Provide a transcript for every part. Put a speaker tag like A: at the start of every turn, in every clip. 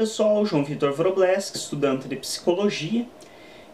A: Olá pessoal, João Vitor Wrobleski, estudante de Psicologia,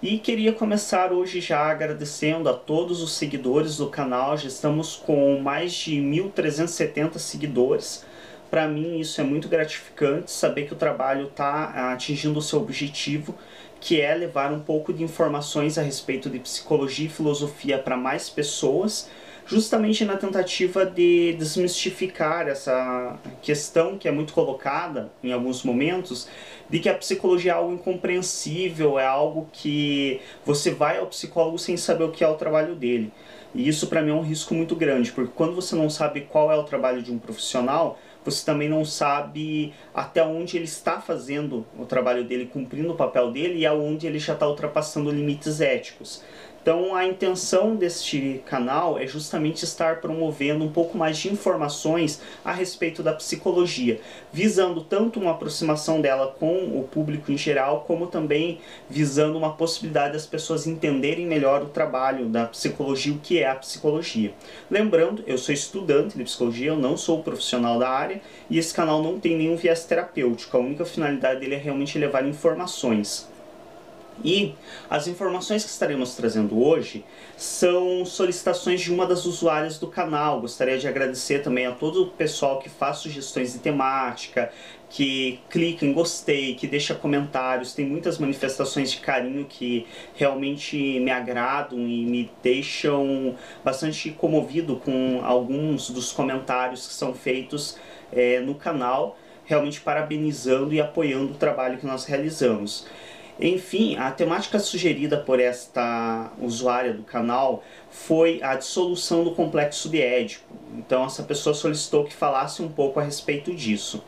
A: e queria começar hoje já agradecendo a todos os seguidores do canal. Já estamos com mais de 1.370 seguidores. Para mim isso é muito gratificante, saber que o trabalho está atingindo o seu objetivo, que é levar um pouco de informações a respeito de psicologia e filosofia para mais pessoas, justamente na tentativa de desmistificar essa questão que é muito colocada em alguns momentos, de que a psicologia é algo incompreensível, é algo que você vai ao psicólogo sem saber o que é o trabalho dele. E isso para mim é um risco muito grande, porque quando você não sabe qual é o trabalho de um profissional, você também não sabe até onde ele está fazendo o trabalho dele, cumprindo o papel dele, e aonde ele já está ultrapassando limites éticos. Então a intenção deste canal é justamente estar promovendo um pouco mais de informações a respeito da psicologia, visando tanto uma aproximação dela com o público em geral, como também visando uma possibilidade das pessoas entenderem melhor o trabalho da psicologia, o que é a psicologia. Lembrando, eu sou estudante de psicologia, eu não sou profissional da área, e esse canal não tem nenhum viés terapêutico. A única finalidade dele é realmente levar informações. E as informações que estaremos trazendo hoje são solicitações de uma das usuárias do canal. Gostaria de agradecer também a todo o pessoal que faz sugestões de temática, que clica em gostei, que deixa comentários. Tem muitas manifestações de carinho que realmente me agradam e me deixam bastante comovido com alguns dos comentários que são feitos no canal, realmente parabenizando e apoiando o trabalho que nós realizamos. Enfim, a temática sugerida por esta usuária do canal foi a dissolução do complexo de Édipo. Então essa pessoa solicitou que falasse um pouco a respeito disso.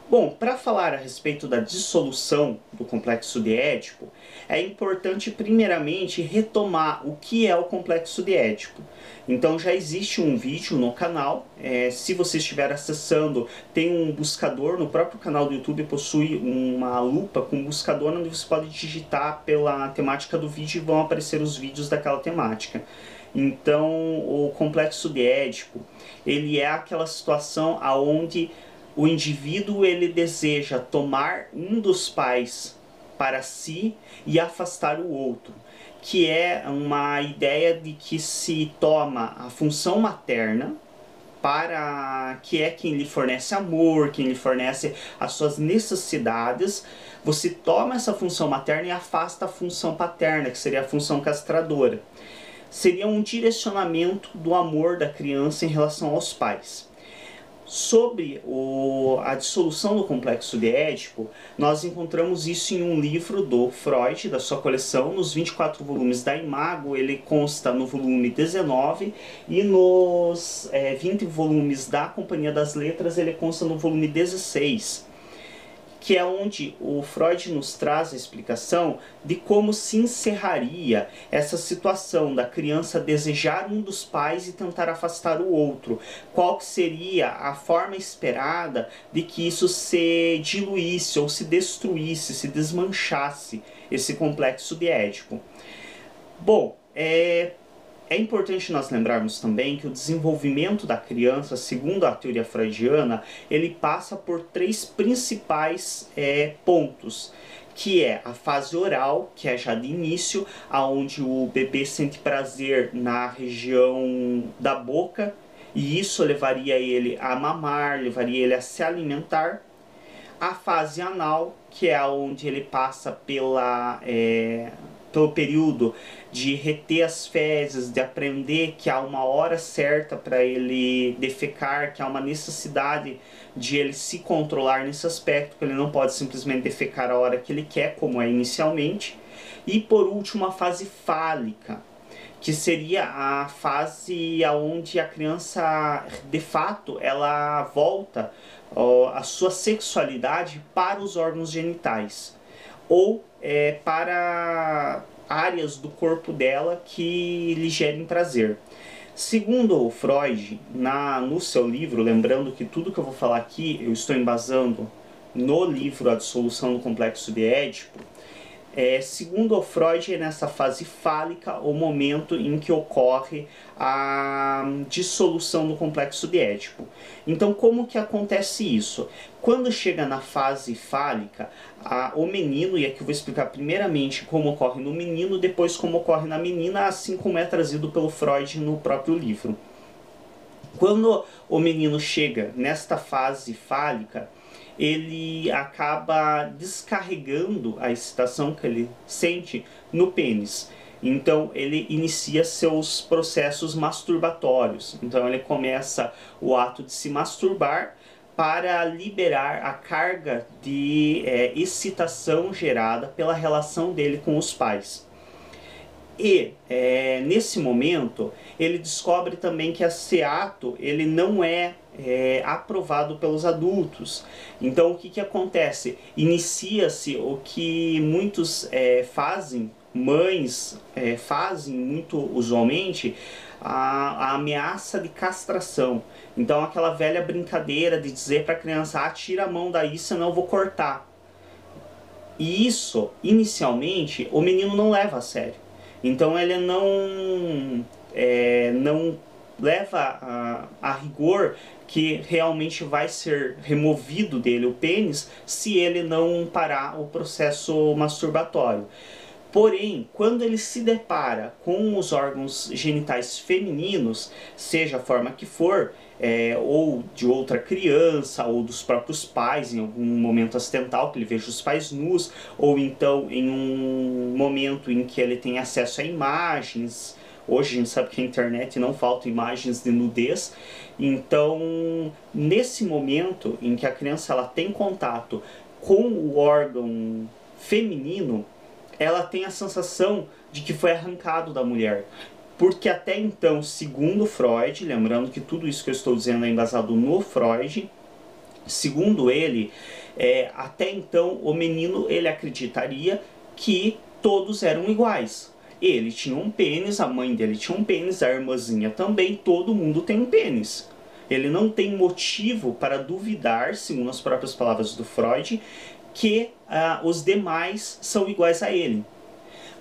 A: Bom, para falar a respeito da dissolução do complexo de Édipo, é importante primeiramente retomar o que é o complexo de Édipo. Então já existe um vídeo no canal, se você estiver acessando, tem um buscador, no próprio canal do YouTube possui uma lupa com um buscador onde você pode digitar pela temática do vídeo e vão aparecer os vídeos daquela temática. Então o complexo de Édipo, ele é aquela situação onde o indivíduo ele deseja tomar um dos pais para si e afastar o outro, que é uma ideia de que se toma a função materna, que é quem lhe fornece amor, quem lhe fornece as suas necessidades. Você toma essa função materna e afasta a função paterna, que seria a função castradora. Seria um direcionamento do amor da criança em relação aos pais. Sobre a dissolução do complexo de Édipo, nós encontramos isso em um livro do Freud, da sua coleção, nos 24 volumes da Imago. Ele consta no volume 19, e nos 20 volumes da Companhia das Letras ele consta no volume 16, que é onde o Freud nos traz a explicação de como se encerraria essa situação da criança desejar um dos pais e tentar afastar o outro. Qual que seria a forma esperada de que isso se diluísse ou se destruísse, se desmanchasse esse complexo de Édipo. Bom, é importante nós lembrarmos também que o desenvolvimento da criança, segundo a teoria freudiana, ele passa por três principais pontos, que é a fase oral, que é já de início, onde o bebê sente prazer na região da boca, e isso levaria ele a mamar, levaria ele a se alimentar. A fase anal, que é onde ele passa pelo período de reter as fezes, de aprender que há uma hora certa para ele defecar, que há uma necessidade de ele se controlar nesse aspecto, que ele não pode simplesmente defecar a hora que ele quer, como é inicialmente. E por último, a fase fálica, que seria a fase onde a criança, de fato, ela volta a sua sexualidade para os órgãos genitais, ou para áreas do corpo dela que lhe gerem prazer. Segundo o Freud, no seu livro, lembrando que tudo que eu vou falar aqui eu estou embasando no livro A Dissolução do Complexo de Édipo, segundo o Freud, é nessa fase fálica o momento em que ocorre a dissolução do complexo de Édipo. Então, como que acontece isso? Quando chega na fase fálica, o menino, e aqui eu vou explicar primeiramente como ocorre no menino, depois como ocorre na menina, assim como é trazido pelo Freud no próprio livro. Quando o menino chega nesta fase fálica, ele acaba descarregando a excitação que ele sente no pênis. Então ele inicia seus processos masturbatórios. Então ele começa o ato de se masturbar para liberar a carga de excitação gerada pela relação dele com os pais. E nesse momento ele descobre também que esse ato ele não é aprovado pelos adultos. Então o que acontece? Inicia-se o que muitos fazem, mães fazem muito usualmente, a ameaça de castração. Então aquela velha brincadeira de dizer para a criança: tira a mão daí, senão eu vou cortar. E isso, inicialmente, o menino não leva a sério. Então ele não leva a rigor que realmente vai ser removido dele o pênis se ele não parar o processo masturbatório. Porém, quando ele se depara com os órgãos genitais femininos, seja a forma que for, ou de outra criança, ou dos próprios pais, em algum momento acidental, que ele veja os pais nus, ou então em um momento em que ele tem acesso a imagens. Hoje a gente sabe que a internet não falta imagens de nudez. Então, nesse momento em que a criança ela tem contato com o órgão feminino, ela tem a sensação de que foi arrancado da mulher. Porque até então, segundo Freud, lembrando que tudo isso que eu estou dizendo é embasado no Freud, segundo ele, até então o menino ele acreditaria que todos eram iguais. Ele tinha um pênis, a mãe dele tinha um pênis, a irmãzinha também, todo mundo tem um pênis. Ele não tem motivo para duvidar, segundo as próprias palavras do Freud, que os demais são iguais a ele.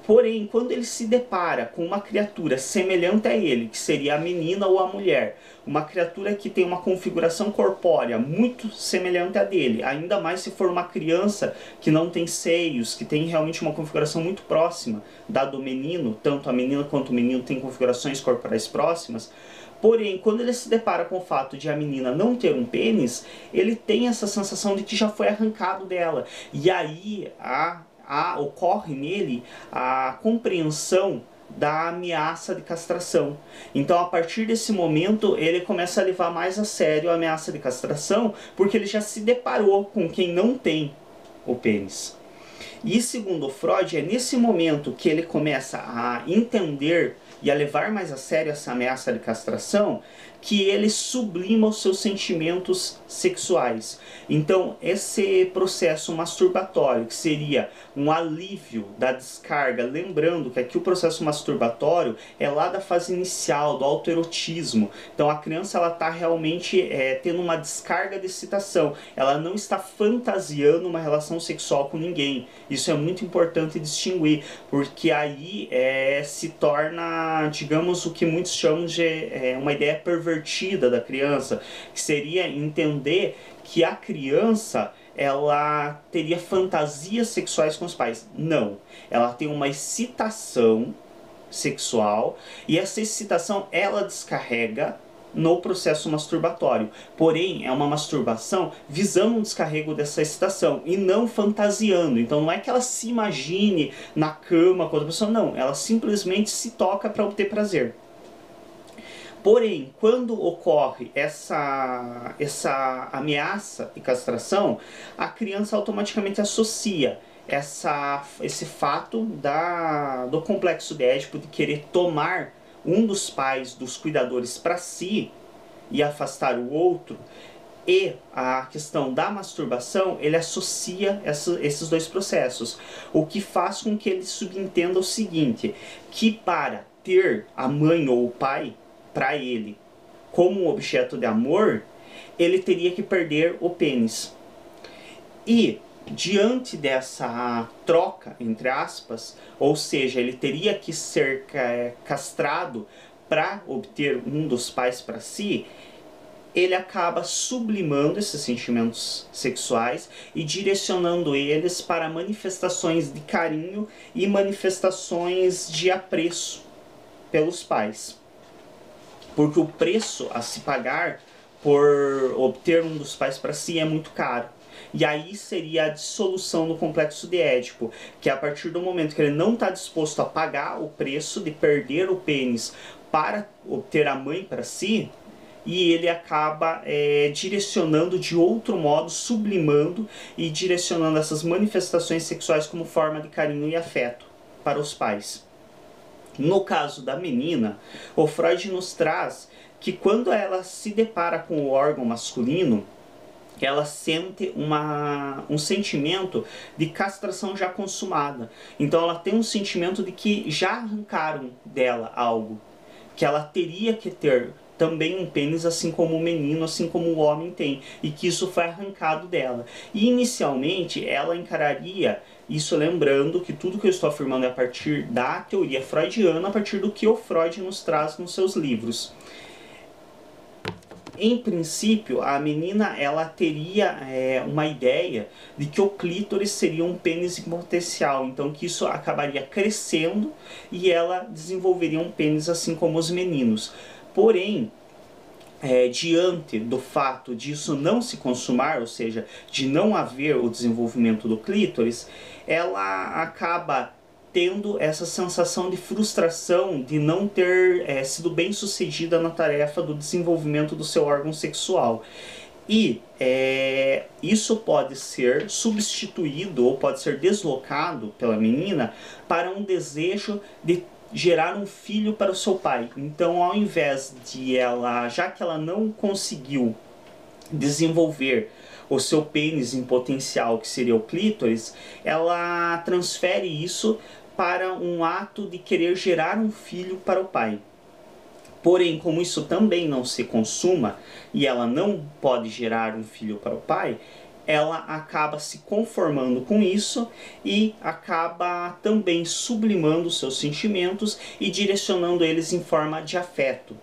A: Porém, quando ele se depara com uma criatura semelhante a ele, que seria a menina ou a mulher, uma criatura que tem uma configuração corpórea muito semelhante à dele, ainda mais se for uma criança que não tem seios, que tem realmente uma configuração muito próxima da do menino, tanto a menina quanto o menino têm configurações corporais próximas. Porém, quando ele se depara com o fato de a menina não ter um pênis, ele tem essa sensação de que já foi arrancado dela. E aí ocorre nele a compreensão da ameaça de castração. Então, a partir desse momento, ele começa a levar mais a sério a ameaça de castração, porque ele já se deparou com quem não tem o pênis. E segundo Freud, é nesse momento que ele começa a entender e a levar mais a sério essa ameaça de castração, que ele sublima os seus sentimentos sexuais. Então, esse processo masturbatório, que seria um alívio da descarga, lembrando que aqui o processo masturbatório é lá da fase inicial, do autoerotismo. Então, a criança ela está realmente tendo uma descarga de excitação. Ela não está fantasiando uma relação sexual com ninguém. Isso é muito importante distinguir, porque aí se torna, digamos, o que muitos chamam de uma ideia pervertida da criança, que seria entender que a criança ela teria fantasias sexuais com os pais. Não, ela tem uma excitação sexual e essa excitação ela descarrega no processo masturbatório. Porém, é uma masturbação visando um descarrego dessa excitação e não fantasiando. Então não é que ela se imagine na cama com outra pessoa, não. Ela simplesmente se toca para obter prazer. Porém, quando ocorre essa ameaça de castração, a criança automaticamente associa esse fato do complexo de Édipo de querer tomar um dos pais, dos cuidadores, para si e afastar o outro, e a questão da masturbação, ele associa esses dois processos, o que faz com que ele subentenda o seguinte, que para ter a mãe ou o pai para ele como um objeto de amor, ele teria que perder o pênis. E Diante dessa troca, entre aspas, ou seja, ele teria que ser castrado para obter um dos pais para si, ele acaba sublimando esses sentimentos sexuais e direcionando eles para manifestações de carinho e manifestações de apreço pelos pais. Porque o preço a se pagar por obter um dos pais para si é muito caro. E aí seria a dissolução do complexo de Édipo, que é a partir do momento que ele não está disposto a pagar o preço de perder o pênis para obter a mãe para si, e ele acaba direcionando de outro modo, sublimando e direcionando essas manifestações sexuais como forma de carinho e afeto para os pais. No caso da menina, o Freud nos traz que quando ela se depara com o órgão masculino, ela sente um sentimento de castração já consumada. Então ela tem um sentimento de que já arrancaram dela algo, que ela teria que ter também um pênis, assim como o menino, assim como o homem tem, e que isso foi arrancado dela. E inicialmente ela encararia isso, lembrando que tudo que eu estou afirmando é a partir da teoria freudiana, a partir do que o Freud nos traz nos seus livros. Em princípio, a menina ela teria uma ideia de que o clítoris seria um pênis em potencial, então que isso acabaria crescendo e ela desenvolveria um pênis assim como os meninos. Porém, diante do fato disso não se consumar, ou seja, de não haver o desenvolvimento do clítoris, ela acaba tendo essa sensação de frustração de não ter sido bem sucedida na tarefa do desenvolvimento do seu órgão sexual. E isso pode ser substituído ou pode ser deslocado pela menina para um desejo de gerar um filho para o seu pai. Então, ao invés de ela, já que ela não conseguiu desenvolver o seu pênis em potencial, que seria o clítoris, ela transfere isso para um ato de querer gerar um filho para o pai. Porém, como isso também não se consuma e ela não pode gerar um filho para o pai, ela acaba se conformando com isso e acaba também sublimando seus sentimentos e direcionando eles em forma de afeto.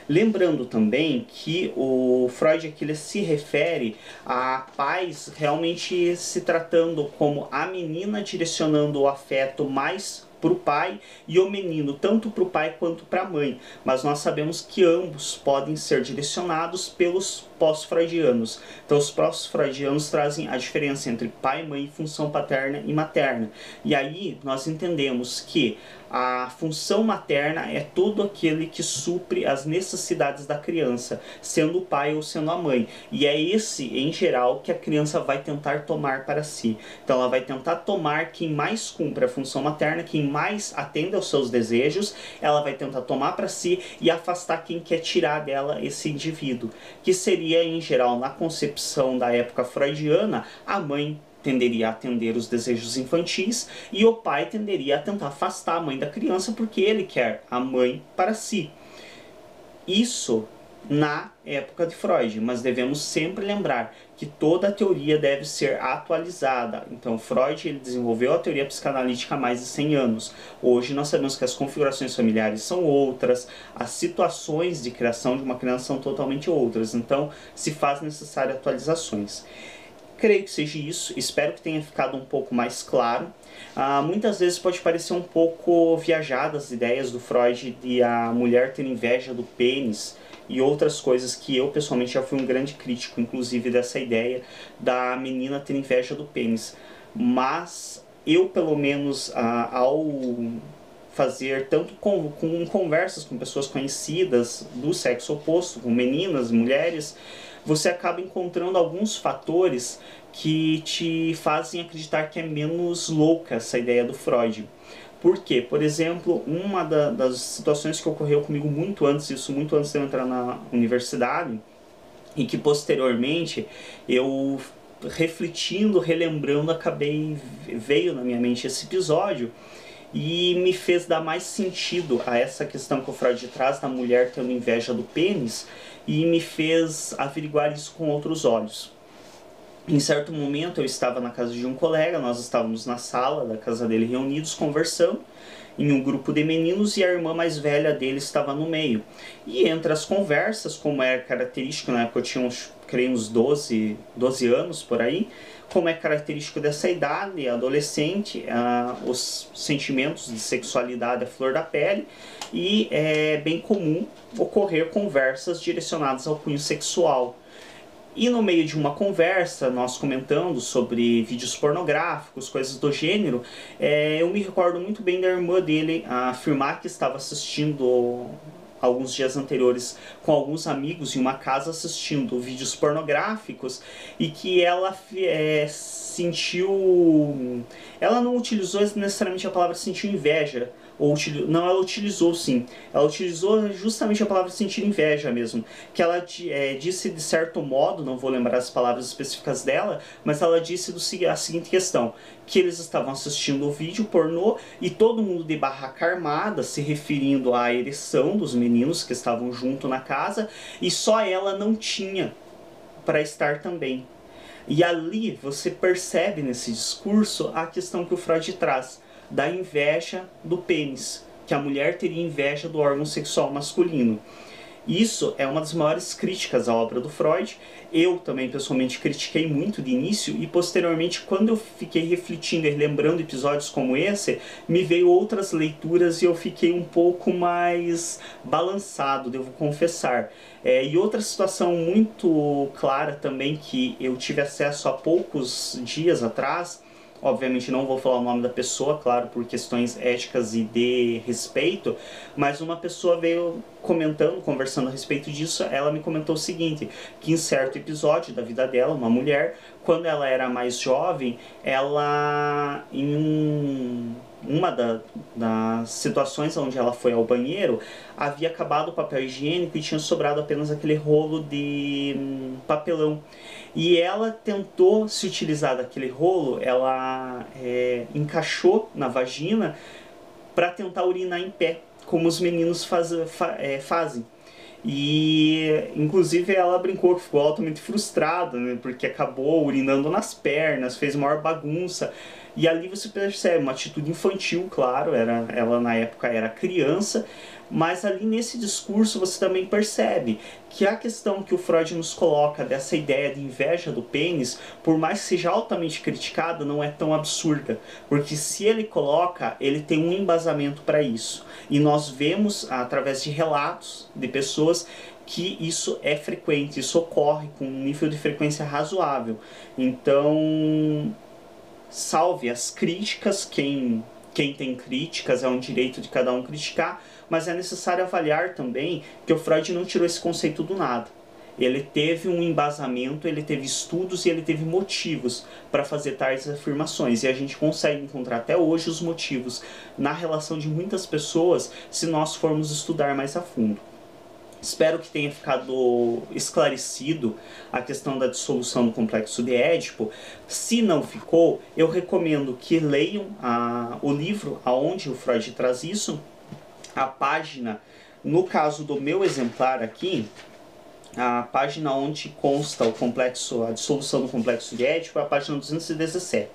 A: Lembrando também que o Freud aqui se refere a pais realmente se tratando como a menina direcionando o afeto mais para o pai e o menino tanto para o pai quanto para a mãe, mas nós sabemos que ambos podem ser direcionados pelos pós-freudianos. Então os pós-freudianos trazem a diferença entre pai e mãe, função paterna e materna. E aí nós entendemos que a função materna é todo aquele que supre as necessidades da criança, sendo o pai ou sendo a mãe. E é esse, em geral, que a criança vai tentar tomar para si. Então ela vai tentar tomar quem mais cumpre a função materna, quem mais atende aos seus desejos, ela vai tentar tomar para si e afastar quem quer tirar dela esse indivíduo, que seria, em geral, na concepção da época freudiana, a mãe tenderia a atender os desejos infantis e o pai tenderia a tentar afastar a mãe da criança porque ele quer a mãe para si. Isso na época de Freud, mas devemos sempre lembrar que toda a teoria deve ser atualizada. Então Freud ele desenvolveu a teoria psicanalítica há mais de 100 anos. Hoje nós sabemos que as configurações familiares são outras, as situações de criação de uma criança são totalmente outras, então se faz necessário atualizações. Creio que seja isso, espero que tenha ficado um pouco mais claro. Muitas vezes pode parecer um pouco viajadas as ideias do Freud de a mulher ter inveja do pênis e outras coisas que eu pessoalmente já fui um grande crítico, inclusive dessa ideia da menina ter inveja do pênis. Mas eu pelo menos ao fazer tanto com conversas com pessoas conhecidas do sexo oposto, com meninas, mulheres, você acaba encontrando alguns fatores que te fazem acreditar que é menos louca essa ideia do Freud. Por quê? Por exemplo, uma das situações que ocorreu comigo muito antes de eu entrar na universidade, e que posteriormente eu, refletindo, relembrando, veio na minha mente esse episódio, e me fez dar mais sentido a essa questão que o Freud traz da mulher tendo inveja do pênis, e me fez averiguar isso com outros olhos. Em certo momento eu estava na casa de um colega, nós estávamos na sala da casa dele reunidos, conversando, em um grupo de meninos, e a irmã mais velha dele estava no meio. E entre as conversas, como era característico, na época eu tinha creio, uns 12 anos por aí, como é característico dessa idade, adolescente, os sentimentos de sexualidade à flor da pele, e é bem comum ocorrer conversas direcionadas ao cunho sexual. E no meio de uma conversa, nós comentando sobre vídeos pornográficos, coisas do gênero, eu me recordo muito bem da irmã dele afirmar que estava assistindo alguns dias anteriores com alguns amigos em uma casa assistindo vídeos pornográficos, e que ela sentiu... Ela não utilizou necessariamente a palavra sentiu inveja, não, ela utilizou sim. Ela utilizou justamente a palavra sentir inveja mesmo. Que ela disse de certo modo, não vou lembrar as palavras específicas dela, mas ela disse a seguinte questão: que eles estavam assistindo o vídeo pornô e todo mundo de barraca armada, se referindo à ereção dos meninos que estavam junto na casa, e só ela não tinha para estar também. E ali você percebe nesse discurso a questão que o Freud traz da inveja do pênis, que a mulher teria inveja do órgão sexual masculino. Isso é uma das maiores críticas à obra do Freud. Eu também pessoalmente critiquei muito de início, e posteriormente, quando eu fiquei refletindo e lembrando episódios como esse, me veio outras leituras e eu fiquei um pouco mais balançado, devo confessar. E outra situação muito clara também, que eu tive acesso há poucos dias atrás, obviamente não vou falar o nome da pessoa, claro, por questões éticas e de respeito, mas uma pessoa veio conversando a respeito disso. Ela me comentou o seguinte, que em certo episódio da vida dela, uma mulher, quando ela era mais jovem, ela, em uma das situações onde ela foi ao banheiro, havia acabado o papel higiênico e tinha sobrado apenas aquele rolo de papelão. E ela tentou se utilizar daquele rolo, ela encaixou na vagina para tentar urinar em pé, como os meninos fazem. E inclusive ela brincou que ficou altamente frustrada, né, porque acabou urinando nas pernas, fez maior bagunça. E ali você percebe uma atitude infantil, claro, ela na época era criança, mas ali nesse discurso você também percebe que a questão que o Freud nos coloca dessa ideia de inveja do pênis, por mais que seja altamente criticada, não é tão absurda, porque se ele coloca, ele tem um embasamento para isso. E nós vemos, através de relatos de pessoas, que isso é frequente, isso ocorre com um nível de frequência razoável. Então, salve as críticas, quem tem críticas, é um direito de cada um criticar, mas é necessário avaliar também que o Freud não tirou esse conceito do nada. Ele teve um embasamento, ele teve estudos e ele teve motivos para fazer tais afirmações. E a gente consegue encontrar até hoje os motivos na relação de muitas pessoas, se nós formos estudar mais a fundo. Espero que tenha ficado esclarecido a questão da dissolução do complexo de Édipo. Se não ficou, eu recomendo que leiam o livro onde o Freud traz isso. A página, no caso do meu exemplar aqui, a página onde consta a dissolução do complexo de Édipo é a página 217.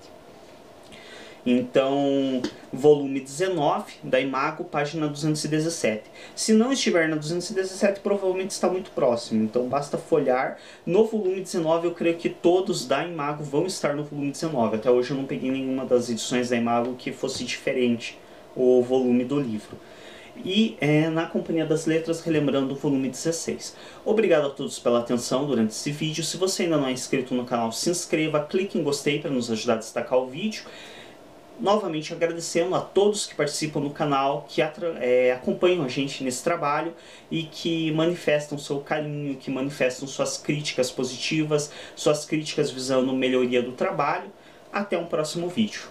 A: Então, volume 19 da Imago, página 217. Se não estiver na 217, provavelmente está muito próximo, então basta folhar. No volume 19, eu creio que todos da Imago vão estar no volume 19. Até hoje eu não peguei nenhuma das edições da Imago que fosse diferente o volume do livro. E na Companhia das Letras, relembrando o volume 16. Obrigado a todos pela atenção durante esse vídeo. Se você ainda não é inscrito no canal, se inscreva, clique em gostei para nos ajudar a destacar o vídeo. Novamente agradecendo a todos que participam do canal, que acompanham a gente nesse trabalho e que manifestam seu carinho, que manifestam suas críticas positivas, suas críticas visando melhoria do trabalho. Até um próximo vídeo.